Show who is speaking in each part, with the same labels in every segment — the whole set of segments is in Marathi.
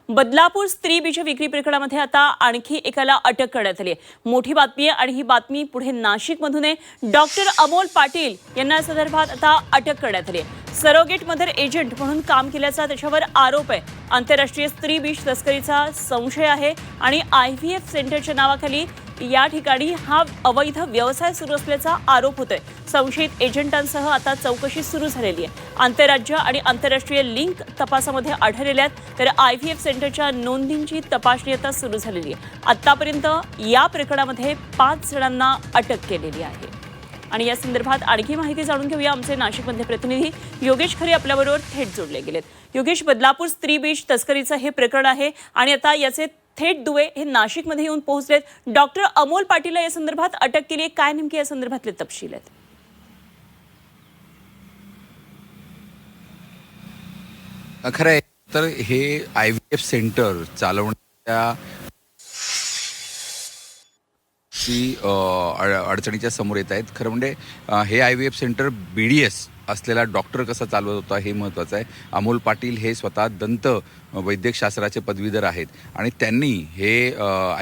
Speaker 1: बदलापूर स्त्री बीज विक्री प्रकरणामध्ये आता आणखी एकाला अटक करण्यात आली आहे। मोठी बातमी आहे आणि ही बातमी पुढे नाशिकमधून आहे। डॉक्टर अमोल पाटील यांना या संदर्भात आता अटक करण्यात आली आहे। सरोगेट मदर एजंट म्हणून काम केल्याचा त्याच्यावर आरोप आहे। आंतरराष्ट्रीय स्त्री बीज तस्करीचा संशय आहे आणि IVF सेंटरच्या नावाखाली या ठिकाणी हा अवैध व्यवसाय सुरू असल्याचा आरोप होतोय। संशयित एजंटांसह आता चौकशी सुरू झालेली आहे। आंतरराज्य आणि आंतरराष्ट्रीय लिंक तपासामध्ये आढळलेल्या आहेत, तर IVF सेंटरच्या नोंदींची तपासणी आता सुरू झालेली आहे। आतापर्यंत या प्रकरणामध्ये 5 जणांना अटक केलेली आहे। आणि या संदर्भात आणखी माहिती जाणून घेऊया। आमचे नाशिकमधले प्रतिनिधी योगेश खरे आपल्याबरोबर थेट जोडले गेलेत। योगेश, बदलापूर स्त्री बीज तस्करीचं हे प्रकरण आहे आणि आता याचे थेट दुवे हे नाशिकमध्ये येऊन पोहोचलेत। डॉक्टर अमोल पाटील या संदर्भात अटक केली आहे, काय नेमके या संदर्भातले तपशील आहेत?
Speaker 2: खरं आहे तर हे IVF सेंटर चालवण्याच्या अडचणीच्या समोर येत आहेत। खरं म्हणजे हे IVF सेंटर BDS असलेला डॉक्टर कसा चालवत होता हे महत्त्वाचं आहे। अमोल पाटील हे स्वतः दंत वैद्यकशास्त्राचे पदवीधर आहेत आणि त्यांनी हे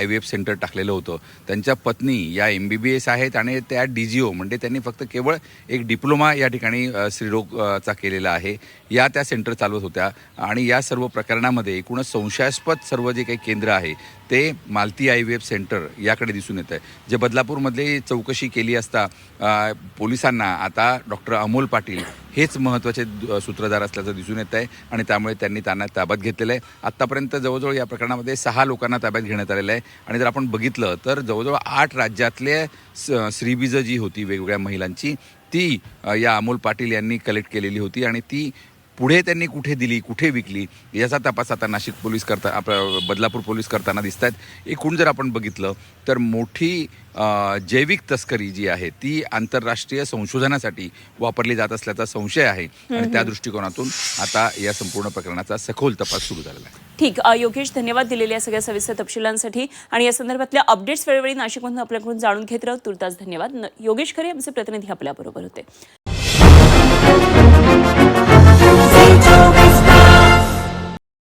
Speaker 2: IVF सेंटर टाकलेलं होतं। त्यांच्या पत्नी या MBBS आहेत आणि त्या DGO म्हणजे त्यांनी फक्त केवळ एक डिप्लोमा या ठिकाणी स्त्रीरोगचा केलेला आहे। या त्या सेंटर चालवत होत्या आणि या सर्व प्रकरणामध्ये एकूणच संशयास्पद सर्व जे काही केंद्र आहे ते मालती IVF सेंटर याकडे दिसून येत आहे। जे बदलापूरमध्ये चौकशी केली असता पोलिसांना आता डॉक्टर अमोल पाटील हेच महत्त्वाचे सूत्रधार असल्याचं दिसून येत आहे आणि त्यामुळे त्यांनी त्यांना ताब्यात घेतलेलं आहे। आत्तापर्यंत जवळजवळ या प्रकरणामध्ये 6 लोकांना ताब्यात घेण्यात आलेलं आहे आणि जर आपण बघितलं तर जवळजवळ 8 राज्यातले स्त्रीबीज जी होती वेगवेगळ्या महिलांची ती या अमोल पाटील यांनी कलेक्ट केलेली होती आणि ती पुढे त्यांनी कुठे दिली, कुठे विकली याचा तपास आता नाशिक पोलीस बदलापूर पोलीस करताना दिसत आहेत। एकूण जर आपण बघितलं तर मोठी जैविक तस्करी जी आहे ती आंतरराष्ट्रीय संशोधनासाठी वापरली जात असल्याचा संशय आहे आणि त्या दृष्टिकोनातून आता या संपूर्ण प्रकरणाचा सखोल तपास सुरू झालेला आहे।
Speaker 1: ठीक, योगेश, धन्यवाद दिलेल्या सगळ्या सविस्तर तपशिलांसाठी आणि या संदर्भातल्या अपडेट्स वेळोवेळी नाशिकमधून आपल्याकडून जाणून घेत राहू। तुर्तास धन्यवाद। योगेश खरे आमचे प्रतिनिधी आपल्याबरोबर होते।